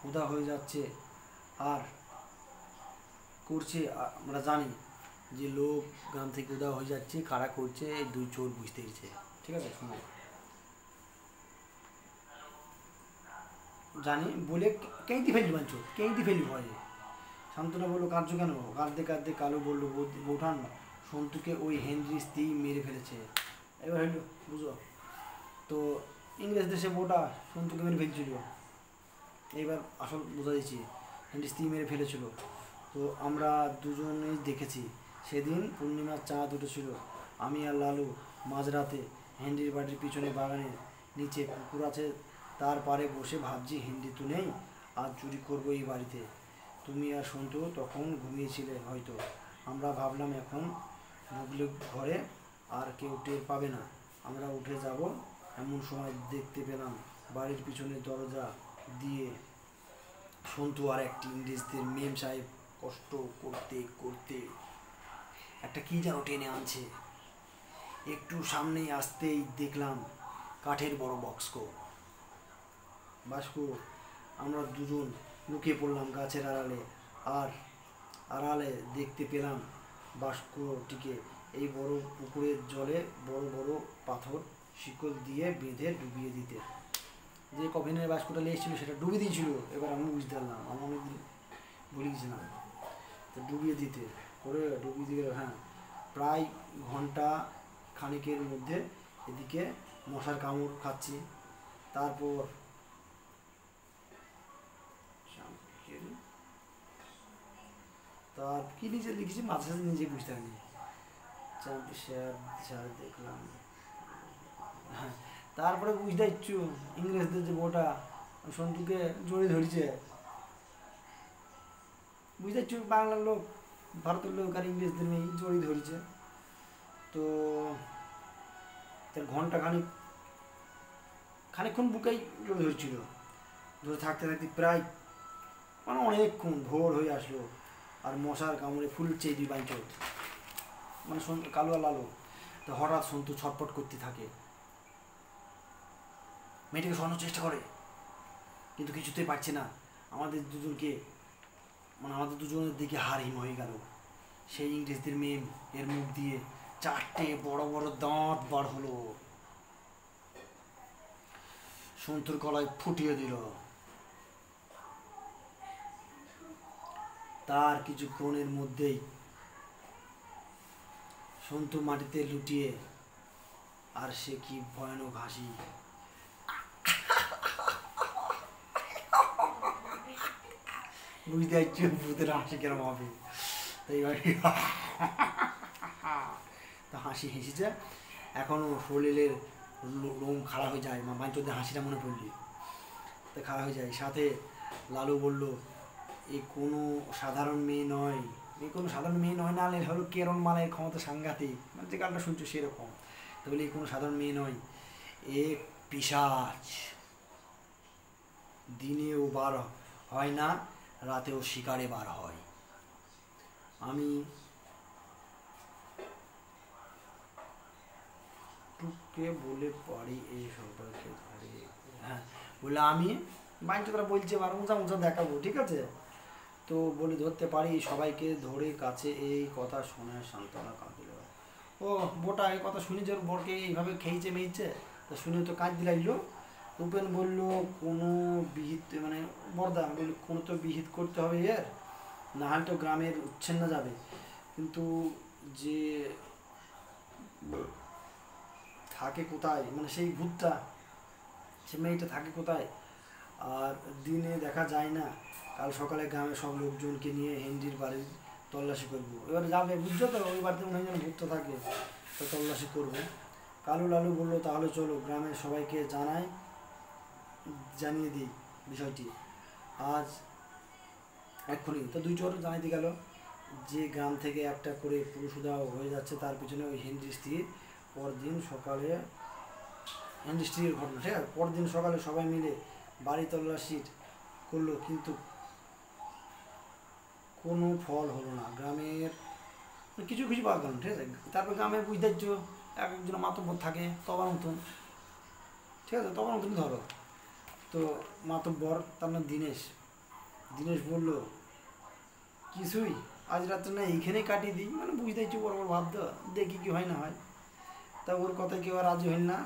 উদা হয়ে যাচ্ছে আর করছে, আমরা জানি যে লোক গ্রাম থেকে উদা হয়ে যাচ্ছে, কারা করছে, এই দুই চোর বুঝতে পেরেছে। ঠিক আছে, শোনো, জানি বলে কেঁদি ফেললি বাঞ্চ, কেঁদি ফেললি ভয়ে। শান্তনা বললো, কাঁদছো কেন? কাঁদতে কাঁদতে কালু বললো, বৌঠান, সন্তুকে ওই হেনরি স্ত্রী মেরে ফেলেছে। এবার হইলো বুঝো তো, ইংরেজ দেশে বউটা সন্তুকে মেরে ফেলছিল, এইবার আসল বোঝা দিচ্ছি, হেনরি স্ত্রী মেরে ফেলেছিল। তো আমরা দুজনেই দেখেছি, সেদিন পূর্ণিমার চাঁদ উঠেছিল। আমি আর লালু মাঝরাতে হেনরির বাড়ির পিছনে বাগানের নিচে পুকুর আছে, তার পাড়ে বসে ভাবছি, হেনরি তো নেই, আজ চুরি করবো এই বাড়িতে। তুমি আর সন্তু তখন ঘুমিয়েছিলে হয়তো। আমরা ভাবলাম এখন ঢুকলে ঘরে আর কেউ টের পাবে না, আমরা উঠে যাব। এমন সময় দেখতে পেলাম বাড়ির পিছনের দরজা দিয়ে সন্তু আর একটি ইংরেজদের মেম সাহেব কষ্ট করতে করতে একটা কী যেন টেনে আনছে। একটু সামনে আসতেই দেখলাম কাঠের বড় বাস্ক। আমরা দুজন লুকিয়ে পড়লাম গাছের আড়ালে, আর আড়ালে দেখতে পেলাম বাস্কটিকে এই বড় পুকুরের জলে বড় বড় পাথর শিকল দিয়ে বেঁধে ডুবিয়ে দিতে। যে কফিনের বাস্কটা নিয়ে এসেছিলো সেটা ডুবিয়ে দিয়েছিল, এবার আমি বুঝতে পারলাম, আমি অনেকদিন ভুলে গেছিলাম। তো ডুবিয়ে দিতে করে ডুবিয়ে দিয়ে, হ্যাঁ, প্রায় ঘন্টা খানিকের মধ্যে এদিকে মশার কামড় খাচ্ছি। তারপর তার কি নিজে লিখেছি, মাঝে সাথে নিজে বুঝতে পারিনি। দেখলাম, হ্যাঁ, তারপরে বুঝতে ইচ্ছু ইংরেজদের যে বউটা সন্তুকে জড়িয়ে ধরেছে, বুঝতে ইচ্ছু বাংলার লোক, ভারতের লোক আর ইংরেজদের মেয়ে জড়িয়ে ধরেছে। তো তার ঘন্টা খানিকক্ষণ বুকেই জড়িয়ে ধরছিল, ধরে থাকতে থাকতে প্রায় মানে অনেকক্ষণ ভোর হয়ে আসলো, আর মশার কামড়ে ফুলছে দুই বাইচত, মানে কালো আর লালো। তো হঠাৎ সন্তু ছটপট করতে থাকে, মেয়েটাকে সরানোর চেষ্টা করে, কিন্তু কিছুতেই পারছে না। আমাদের দুজনের দিকে হার হিম হয়ে গেল। সেই ইংরেজদের মেম এর মুখ দিয়ে 4টে বড় বড় দাঁত বার হলো, সন্তুর গলায় ফুটিয়ে দিল। তার কিছুক্ষণের মধ্যেই সন্তু মাটিতে লুটিয়ে, আর সে কি ভয়ানক হাসি! বুঝতে পারছি ভূতের হাসি কেরম হবে। তো এইবারে তো হাসি হেসেছে, এখনও শরীরের লোম খাড়া হয়ে যায়, বাঞ্চদের হাসিটা মনে পড়লি তো খাড়া হয়ে যায়। সাথে লালু বলল, এ কোনো সাধারণ মেয়ে নয়, না, হলো কেরণ মালের ক্ষমতা সাংঘাতিক, মানে যে গানটা শুনছো সেরকম। তো বলি, কোনো সাধারণ মেয়ে নয়, এ পিশাচ, দিনেও বার হয় না, রাতেও শিকারে বার হয়। আমি টুককে বলে পারি এই সরকারকে ধরে, হ্যাঁ, বলে আমি বাইঞ্চোরা বলছে এবার উঁচা দেখাবো, ঠিক আছে? তো বলে ধরতে পারি সবাইকে ধরে কাছে, এই কথা শুনে সান্ত্বনা কাঁদিল। ও বোটা এই কথা শুনি যে ওর বরকে এইভাবে খেয়েছে মেয়েছে, তো শুনে তো কাঁদতে লাগলো। উপেন বলল, কোনো বিহিত, মানে বরদা বলল, কোনো তো বিহিত করতে হবে এর, না হলে তো গ্রামের উচ্ছিন্ন যাবে। কিন্তু যে থাকে কোথায়, মানে সেই ভূতটা, সে মেয়েটা থাকে কোথায়, আর দিনে দেখা যায় না। কাল সকালে গ্রামের সব লোকজনকে নিয়ে হেনরির বাড়ির তল্লাশি করবো। এবার যাবে, বুঝছো তো, ওই বাড়িতে মনে হয় যেন ভূতটা থাকে, তো তল্লাশি করবো। কালু লালু বললো, তাহলে চলো গ্রামের সবাইকে জানিয়ে দিই বিষয়টি আজ এক্ষুনি। তো দুই চোর জানাইতে গেল যে গ্রাম থেকে একটা করে পুরুষ উধাও হয়ে যাচ্ছে, তার পিছনে ওই হেনরি স্ত্রীর। পরদিন সকালে হেনরি স্ত্রীর ঘটনা, ঠিক আছে? পরদিন সকালে সবাই মিলে বাড়ি তল্লাশি করলো, কিন্তু কোনো ফল হলো না। গ্রামের কিছু কিছু পাওয়া গেল, ঠিক আছে। তারপর গ্রামে বুঝতে পারছো এক একজন মাতব্বর থাকে তবার মতন, ঠিক আছে, তবার মতন ধরো। তো মাতব্বর তার নাম দীনেশ। দীনেশ বললো কিছুই, আজ রাত্রে না এইখানেই কাটিয়ে দিই, মানে বুঝতে পারছি বড় বড় ভাবতো, দেখি কি হয় না হয়। তা ওর কথায় কেউ আর রাজি হইল না,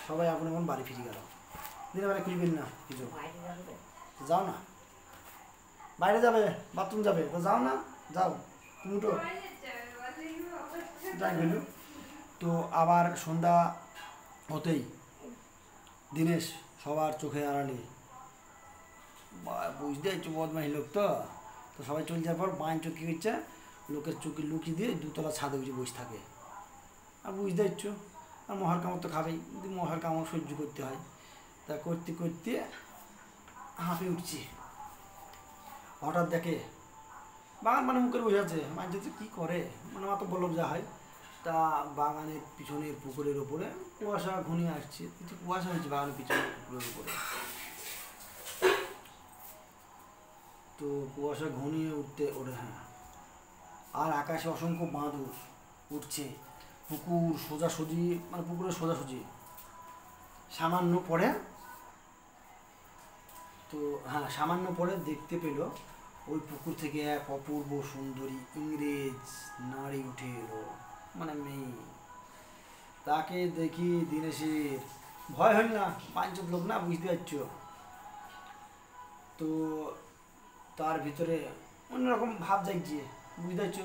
সবাই আপন আপন বাড়ি ফিরে গেল। দিনের বেলা খুঁজবেন না কিছু, যাও না, বাইরে যাবে, বাথরুম যাবে, তো যাও না, যাও তুমি উঠো, যাই গেল। তো আবার সন্ধ্যা হতেই দীনেশ সবার চোখে আড়ালে, বুঝতে পারছো বদমাহি লোক তো, তো সবাই চলে যাওয়ার পর বাঁশ চোখ কী করছে, লোকের চোখে লুকিয়ে দিয়ে দুতলা ছাদে উঠে বসে থাকে। আর বুঝতে পারছো, আর মহার কামড় তো খাবেই, কিন্তু মহার কামড় সহ্য করতে হয়। তা করতে করতে হাঁপে উঠছি, হঠাৎ দেখে বাগান মানে মুখের বসে আছে, মাঝে তো কী করে, মানে অত বলব যা হয়। তা বাগানের পিছনের পুকুরের ওপরে কুয়াশা ঘনিয়ে আসছে, কিছু কুয়াশা হয়েছে বাগানের পিছনের পুকুরের উপরে। তো কুয়াশা ঘনিয়ে উঠতে ওঠে, হ্যাঁ, আর আকাশে অসংখ্য বাঁদর উঠছে। পুকুর সোজাসুজি, মানে পুকুরের সোজাসুজি সামান্য পরে, তো হ্যাঁ সামান্য পরে দেখতে পেল ওই পুকুর থেকে এক অপূর্ব সুন্দরী ইংরেজ নারী উঠে এলো, মানে মেয়ে। তাকে দেখি দীনেশের ভয় হল না, পাঁচজন লোক না, বুঝতে পারছো। তো তার ভিতরে অন্যরকম ভাব যাচ্ছে, বুঝতে পারছো,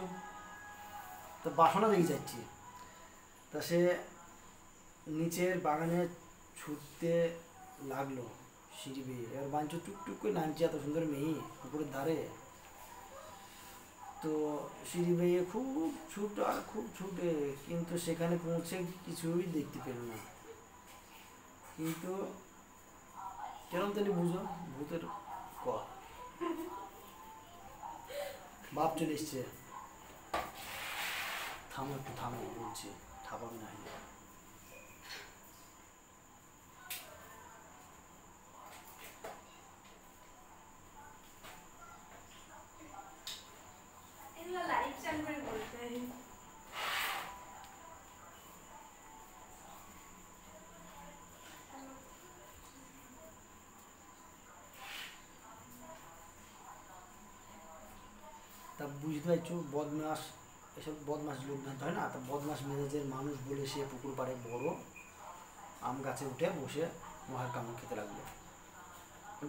তো বাসনা দেখে যাচ্ছে। তা সে নিচের বাগানে ছুটতে লাগলো সিঁড়ি বেয়ে, এবার বাঞ্চ টুকটুক করে নামছে, এত সুন্দর মেয়ে পুকুরের ধারে। তো সিঁড়ি বেয়ে খুব ছুটে আর খুব ছুটে, কিন্তু সেখানে পৌঁছে কিছুই দেখতে পেল না। কিন্তু কেরম তাহলে বুঝো ভূতের ক বাপ চলে এসছে। থামো একটু থামো বলছে, ঠাপাবে না। তা বুঝতে পারছো বদমাস, এসব বদমাস লোক জানতে হয় না, তা বদমাস মেজাজের মানুষ বলে সে পুকুর পাড়ে বড় আম গাছে উঠে বসে মহার কামড় খেতে লাগলো।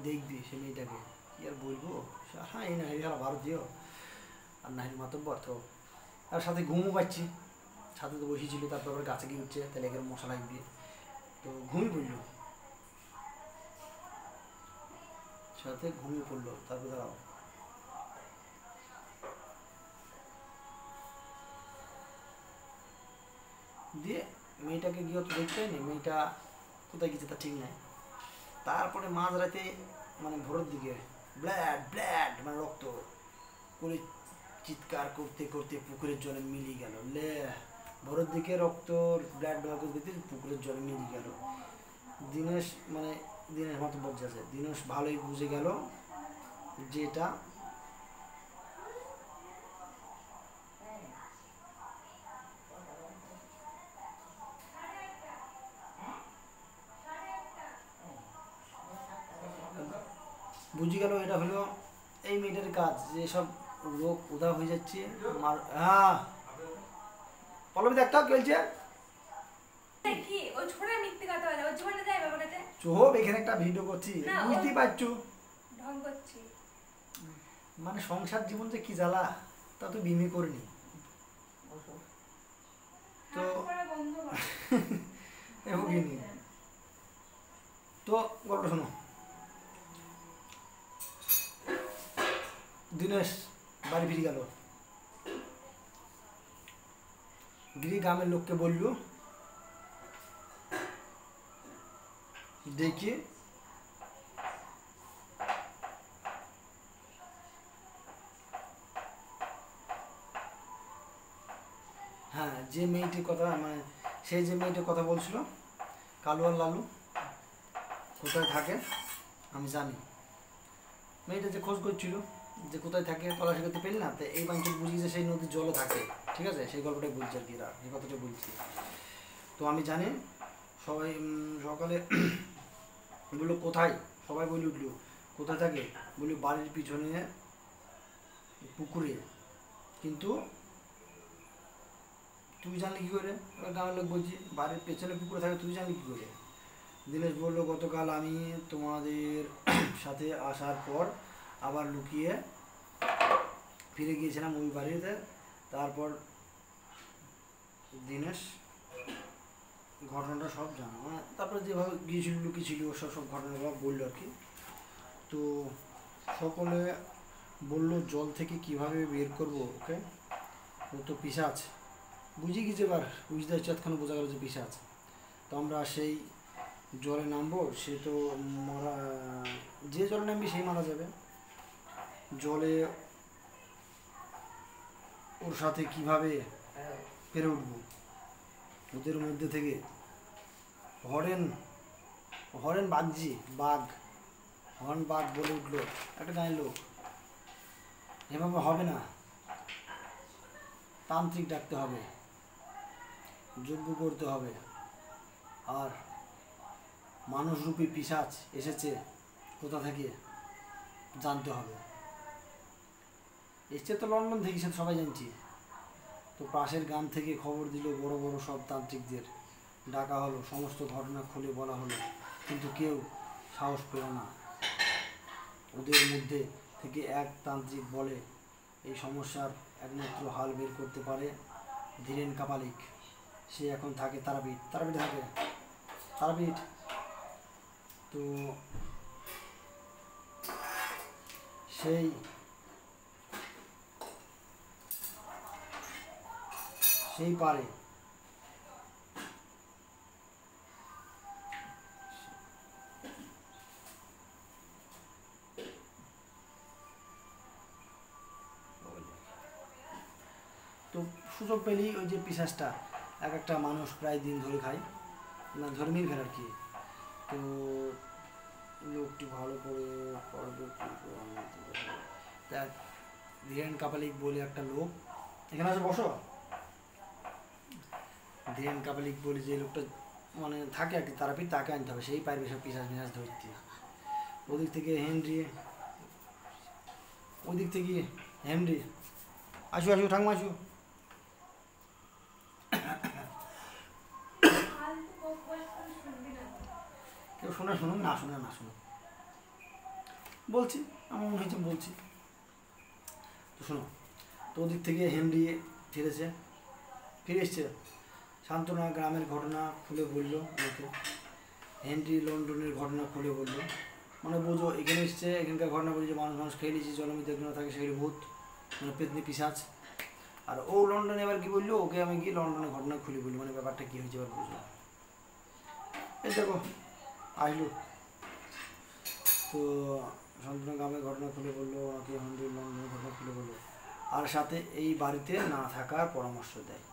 দেখবি সে মেয়েটাকে, কি আর বলবো, হ্যাঁ এই নাহির খেলা ভারতীয়, আর নাহির মাতব্বর তো, আর সাথে ঘুমও পাচ্ছি, সাথে তো বসেছিল, তারপর আবার গাছে গিয়ে উঠছে, তাহলে এখানে মশা লাগবে, তো ঘুমিয়ে পড়লো, সাথে ঘুমিয়ে পড়লো। তারপর দাঁড়াও, দিয়ে মেয়েটাকে গিয়ে তো দেখতে হয়নি, মেয়েটা কোথায় গেছে তা ঠিক নাই। তারপরে মাঝরাতে মানে ভোরের দিকে ব্লাড ব্লাড মানে রক্ত করে চিৎকার করতে করতে পুকুরের জলে মিলিয়ে গেল। লে ভোরের দিকে রক্ত ব্লাড ব্লাড করতে পুকুরের জলে মিলিয়ে গেল। দীনেশ মানে দীনেশ মতো বলছে, দীনেশ ভালোই বুঝে গেল যেটা বুঝে গেল এটা হলো এই মেয়েটার কাজ, যে সব লোক উধাও হয়ে যাচ্ছে। হ্যাঁ পল্লবী দেখতে চলছে চোপ, এখানে একটা ভিডিও করছি, বুঝতেই পারছো, মানে সংসার জীবন যে কি জ্বালা, তা তো বিমে করিনি। তো তো গল্পটা শোনো। দীনেশ বাড়ি ফিরে গেল, গিরি গ্রামের লোককে বলল দেখি হ্যাঁ যে মেয়েটির কথা, মানে সে যে মেয়েটির কথা বলছিল কালু আর লালু কোথায় থাকে আমি জানি। মেয়েটা যে খোঁজ করছিল যে কোথায় থাকে তল্লাশি করতে পেলি না, তো এই বাঞ্চল বুঝি যে সেই নদীর জলে থাকে, ঠিক আছে, সেই গল্পটাই বলছি আর কি, এই কথাটা বলছি। তো আমি জানি সবাই সকালে বললো কোথায়, সবাই বলে উঠলো কোথায় থাকে, বলি বাড়ির পিছনে পুকুরে। কিন্তু তুই জানলি কী করে? গ্রামের লোক বলছি বাড়ির পেছনে পুকুরে থাকে, তুই জানলি কী করে? দিনেশ বললো গতকাল আমি তোমাদের সাথে আসার পর আবার লুকিয়ে ফিরে গিয়েছিলাম ওই বাড়িতে। তারপর দিনেশ ঘটনাটা সব জানো, মানে তারপরে যেভাবে গিয়েছিল লুকিয়েছিল সব সব ঘটনাগুলো বললো আর কি। তো সকলে বললো জল থেকে কিভাবে বের করবো ওকে, ও তো পিশাচ। বুঝে গেছে, এবার বুঝতে পারছি, এতক্ষণ বোঝা গেল যে পিশাচ। তো আমরা সেই জলে নামবো, সে তো মারা, যে জলে নামবি সেই মারা যাবে। জলে ওর সাথে কিভাবে পেরে উঠবো, ওদের মধ্যে থেকে হরেন হরেন বাগজি বাঘ, হরেন বাঘ বলে উঠলো একটা গায়ের লোক, এভাবে হবে না, তান্ত্রিক ডাকতে হবে, যজ্ঞ করতে হবে, আর মানুষরূপী পিশাচ এসেছে কোথা থেকে জানতে হবে। এসছে তো লন্ডন থেকে, সে সবাই জানছি। তো পাশের গ্রাম থেকে খবর দিল, বড় বড় সব তান্ত্রিকদের ডাকা হলো, সমস্ত ঘটনা খুলে বলা হলো, কিন্তু কেউ সাহস পেল না। ওদের মধ্যে থেকে এক তান্ত্রিক বলে এই সমস্যার একমাত্র হাল বের করতে পারে ধীরেন কাপালিক। সে এখন থাকে তারাপীঠ, তারাপীঠ থাকে তারাপীঠ। তো সেই সেই পারে তো সুযোগ পেলেই ওই যে পিশাচটা এক একটা মানুষ প্রায় দিন ধরে খায়, না ধর্মীর ফের আর কি। তো লোকটি ভালো করে পড়বে, তা ধীরেন কাপালিক বলে একটা লোক এখানে আছে, বসো। ধীরেন কাপালিক বলে যে লোকটা মানে থাকে আর কি তারাপীঠ, তাকে আনতে হবে, সেই পারবে সব পিশাচ মিশাচ ধরতে। ওদিক থেকে হেনরি, ওদিক থেকে হেনরি, আসু আসু ঠাকুমা আসু। কেউ শোনা শুনুন, না শোনা না শুনুন, বলছি আমার মনে হয়েছে বলছি। তো শোনো, তো ওদিক থেকে হেনরি ফিরে এসছে, সান্ত্বনা গ্রামের ঘটনা খুলে বললো আমাকে। হেনরি লন্ডনের ঘটনা খুলে বললো, মানে বোঝো এখানে এসছে, এখানকার ঘটনা বলি যে মানুষ মানুষ খেয়ে নিয়েছে, জলমিতে একজন থাকে সেগুলি ভূত, মানে পেতনি পিশাচ। আর ও লন্ডনে এবার কি বললো, ওকে আমি গিয়ে লন্ডনের ঘটনা খুলে বললো, মানে ব্যাপারটা কী হয়েছে এবার বুঝলো। এই দেখো আসলো, তো সান্ত্বনা গ্রামের ঘটনা খুলে বললো আমাকে, হেনরি লন্ডনের ঘটনা খুলে বললো, আর সাথে এই বাড়িতে না থাকার পরামর্শ দেয়,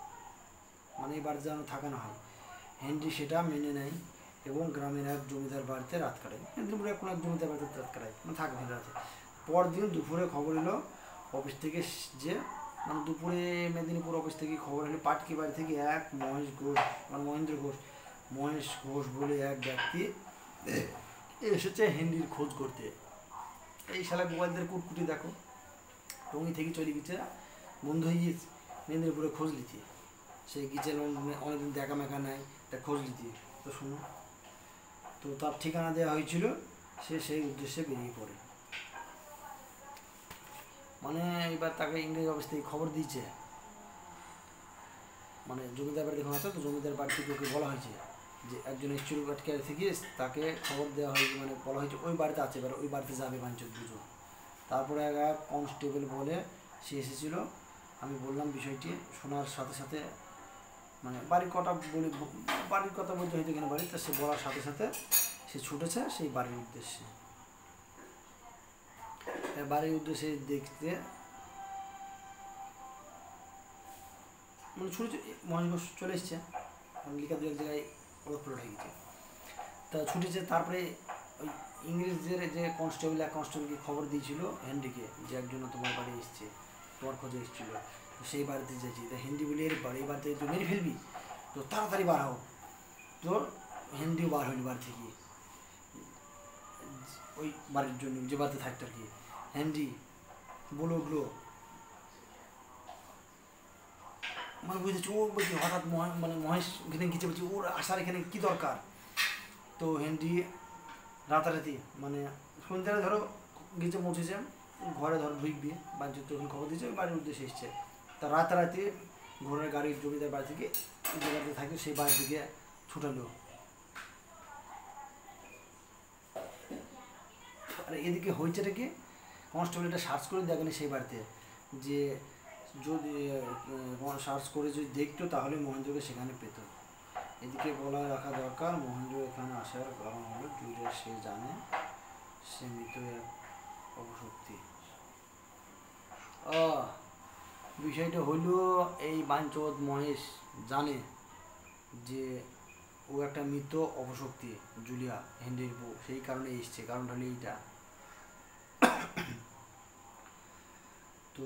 মানে এই বাড়িতে যেন থাকা না হয়। হেনরি সেটা মেনে নেয় এবং গ্রামের এক জমিদার বাড়িতে রাত কাটায়, মেদিনীপুরে কোনো এক জমিদার বাড়িতে রাত কাটায়, মানে থাকবে রাতে। পরদিন দুপুরে খবর এলো অফিস থেকে, যে মানে দুপুরে মেদিনীপুর অফিস থেকে খবর এলো পাটকি বাড়ি থেকে এক মহেশ ঘোষ, মানে মহেশ ঘোষ বলে এক ব্যক্তি এসেছে হেনরির খোঁজ করতে। এই শালা গোয়ালদের কুটকুটি দেখো, টঙ্গি থেকে চলে গেছে, বন্ধু হয়ে গিয়েছে মেদিনীপুরে খোঁজ নিতে, সে গিয়েছে লন্ডনে, অনেকদিন দেখা মেকা নেয়, তা খোঁজ নিতে। তো শুনো, তো তার ঠিকানা দেওয়া হয়েছিল, সে সেই উদ্দেশ্যে বেরিয়ে পড়ে। মানে এবার তাকে ইংরেজ অফিস থেকে খবর দিয়েছে, মানে জমিদার বাড়ি দেখুন আছে, তো জমিদার বাড়ি থেকে ওকে বলা হয়েছে যে একজন এসেছিল বাটকারি থেকে, তাকে খবর দেওয়া হয়েছে, মানে বলা হয়েছে ওই বাড়িতে আছে, এবার ওই বাড়িতে যাবে বাঞ্চল দুজন। তারপরে এক কনস্টেবল বলে সে এসেছিল, আমি বললাম বিষয়টি, শোনার সাথে সাথে মানে বাড়ির কথা বলতে হয়তো এখানে বাড়ি, তা সে বলার সাথে সাথে সে ছুটেছে সেই বাড়ির উদ্দেশ্যে। বাড়ির উদ্দেশ্যে দেখতে মানে ছুটে মহেশ চলে এসছে, লিখা দু এক জায়গায় ওলট হয়ে গেছে, তা ছুটেছে। তারপরে ওই ইংরেজদের যে কনস্টেবল, এক কনস্টেবলকে খবর দিয়েছিল হেনরিকে যে একজন তোমার বাড়ি এসছে, তোমার খোঁজে এসেছিলো, তো সেই বাড়িতে যাচ্ছি। তা হেনরি বলে এর বাড়ি, এই বাড়িতে তুই মেরে ফেলবি, তো তাড়াতাড়ি বার হও। তো হেনরিও বার হয়নি বাড়ি থেকে, ওই বাড়ির জন্য যে বাড়িতে থাকতো আর কি। হেনরি বলে উঠলো, মানে বুঝতেছি ও বলছি হঠাৎ মানে মহেশ এখানে গিয়েছে, বলছি ওর আসার এখানে কী দরকার। তো হেনরি রাতারাতি মানে সন্ধ্যায় ধরো গিয়েছে, পৌঁছেছে ঘরে, ধরো ঢুকবি বাড়িতে, তখন খবর দিয়েছে বাড়ির উদ্দেশ্যে এসছে। তা রাতারাতি ঘোড়ার গাড়ির জমিদার বাড়ি থেকে যে বাড়িতে থাকে সেই বাড়ির দিকে ছুটালো। আর এদিকে হয়েছেটা কি, কনস্টেবল এটা সার্চ করে দেখেনি সেই বাড়িতে, যে যদি সার্চ করে যদি দেখতো তাহলে মহেন্দ্রকে সেখানে পেত। এদিকে বলা রাখা দরকার, মহেন্দ্র এখানে আসার কারণ হলো জুড়ে সে জানে সে মৃত এক অপশক্তি। বিষয়টা হইল এই বাঞ্চোদ মহেশ জানে যে ও একটা মৃত অপশক্তি, জুলিয়া হেনরির বউ, সেই কারণে এসছে। কারণটা হলো এইটা। তো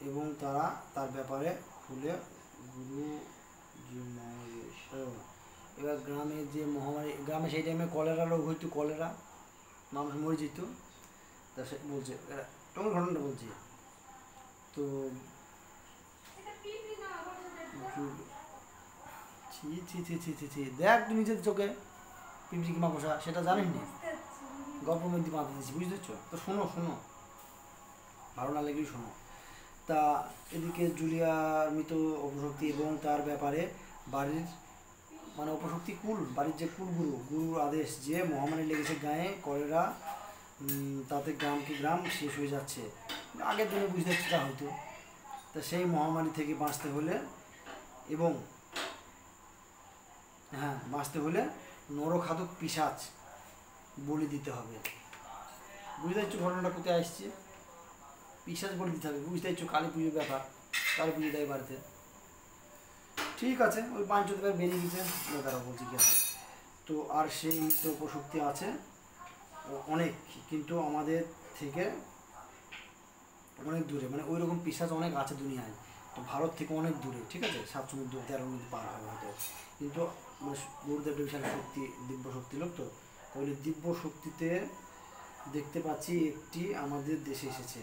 এবং তারা তার ব্যাপারে খুলে গুরু যে মহেশ, এবার গ্রামে যে মহামারী, গ্রামে সেই টাইমে কলেরা রোগ হইতো, কলেরা মানুষ মরে যেত। তা সে বলছে তোমার ঘটনাটা বলছি। তো ছি ছি ছি ছি ছি ছি, দেখ তুই নিজের চোখে পিঁপড়ি কি মাকড়সা সেটা জানিস নি, গল্প মধ্যে মাথা দিচ্ছি, বুঝতে পারছো? তো শোনো শোনো, ভালো না লাগলেই শোনো। তা এদিকে জুলিয়ার মৃত অপশক্তি এবং তার ব্যাপারে বাড়ির মানে অপশক্তি কুল, বাড়ির যে কুলগুরু, গুরুর আদেশ যে মহামারী লেগেছে গায়ে, কলেরা, তাতে গ্রামকে গ্রাম শেষ হয়ে যাচ্ছে। আগের দিনে বুঝতে পারছি তা হয়তো। তা সেই মহামারী থেকে বাঁচতে হলে এবং হ্যাঁ বাঁচতে হলে নরখাদক পিশাচ বলি দিতে হবে। বুঝতে পারছো ঘটনাটা কোথায় আসছে? পিশাচ বলি দিতে হবে, বুঝতে পারছো? কালী পুজোর ব্যাপার, কালী পুজো দেয় বাড়িতে। ঠিক আছে, ওই পাঁচজনের বেরিয়ে গেছে, তারা বলছি কি আছে। তো আর সেই মৃত উপশক্তি আছে অনেক, কিন্তু আমাদের থেকে অনেক দূরে, মানে ওই রকম পিশাচ অনেক আছে দুনিয়ায়, তো ভারত থেকে অনেক দূরে, ঠিক আছে, 7 সমুদ্র 13 নদী পার হবে হয়তো। কিন্তু মানে গুরুদেব বিশাল শক্তি, দিব্য শক্তি লোক, তো তাহলে দিব্য শক্তিতে দেখতে পাচ্ছি একটি আমাদের দেশে এসেছে,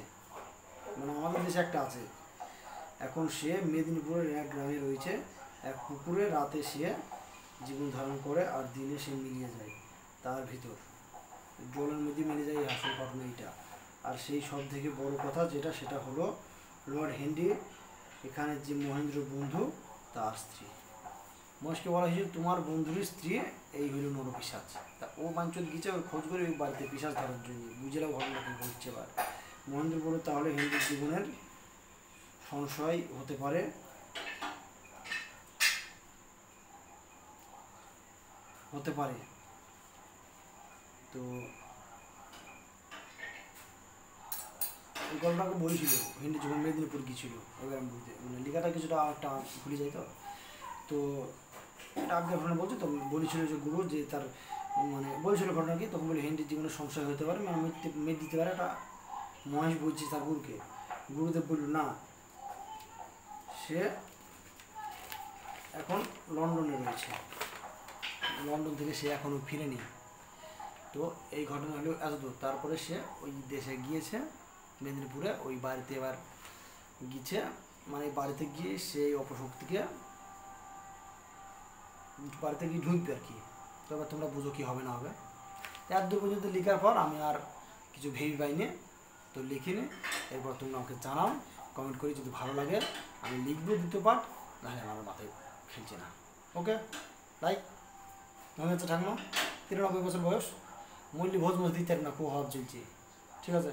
মানে আমাদের দেশে একটা আছে। এখন সে মেদিনীপুরের এক গ্রামে রয়েছে, এক পুকুরে রাতে সে জীবন ধারণ করে আর দিনে সে মিলিয়ে যায় তার ভিতর, জলের মধ্যে মিলে যায়। আসল ঘটনা এইটা। আর সেই সব থেকে বড় কথা যেটা, সেটা হলো লর্ড হেনরি এখানে যে মহেন্দ্র বন্ধু তার স্ত্রী। মহেশকে বলা হয়েছিল তোমার বন্ধুর স্ত্রী এই হইল নরপিশাচ। তা ও বাঞ্চত গিয়েছে ওই খোঁজ করে ওই বাড়িতে পিশাচ ধরার জন্য, বুঝলাম ঘটনা কি ঘটছে। এবার মহেন্দ্র বলল তাহলে হেনরির জীবনের সংশয় হতে পারে, হতে পারে। তো ওই গল্পটাকে বলেছিল হেনরি যখন মেদিনীপুর গিয়েছিল, এবার আমি বুঝতে মানে লেখাটা কিছুটা একটা ভুলে যাই। তো তো এটা আগে ঘটনা বলছে, তো বলেছিল যে গুরু যে তার মানে বলেছিল ঘটনা কি, তখন বলে হেনরির জীবনে সংশয় হতে পারে, মানে মেয়ে দিতে পারে। একটা মহেশ বলছি তার গুরুকে, গুরুদেব বলল না, সে এখন লন্ডনে রয়েছে, লন্ডন থেকে সে এখনও ফিরেনি। তো এই ঘটনা হলো এতদূর। তারপরে সে ওই দেশে গিয়েছে মেদিনীপুরে, ওই বাড়িতে এবার গিয়েছে, মানে বাড়িতে গিয়ে সেই অপশক্তিকে বাড়িতে গিয়ে ঢুকবে আর কি। তো এবার তোমরা বুঝো কী হবে না হবে। এত দূর পর্যন্ত লেখার পর আমি আর কিছু ভেবে পাইনি, তো লিখিনি। এরপর তোমরা আমাকে জানাও কমেন্ট করে, যদি ভালো লাগে আমি লিখবো 2 পার্ট, নাহলে আমার মাথায় খেলছে না। ওকে, লাইক মনে হচ্ছে ঠাকুমা 93 বছর বয়স, মূল্য ভোজ মজদি না খুব হওয়ার চলছে, ঠিক আছে।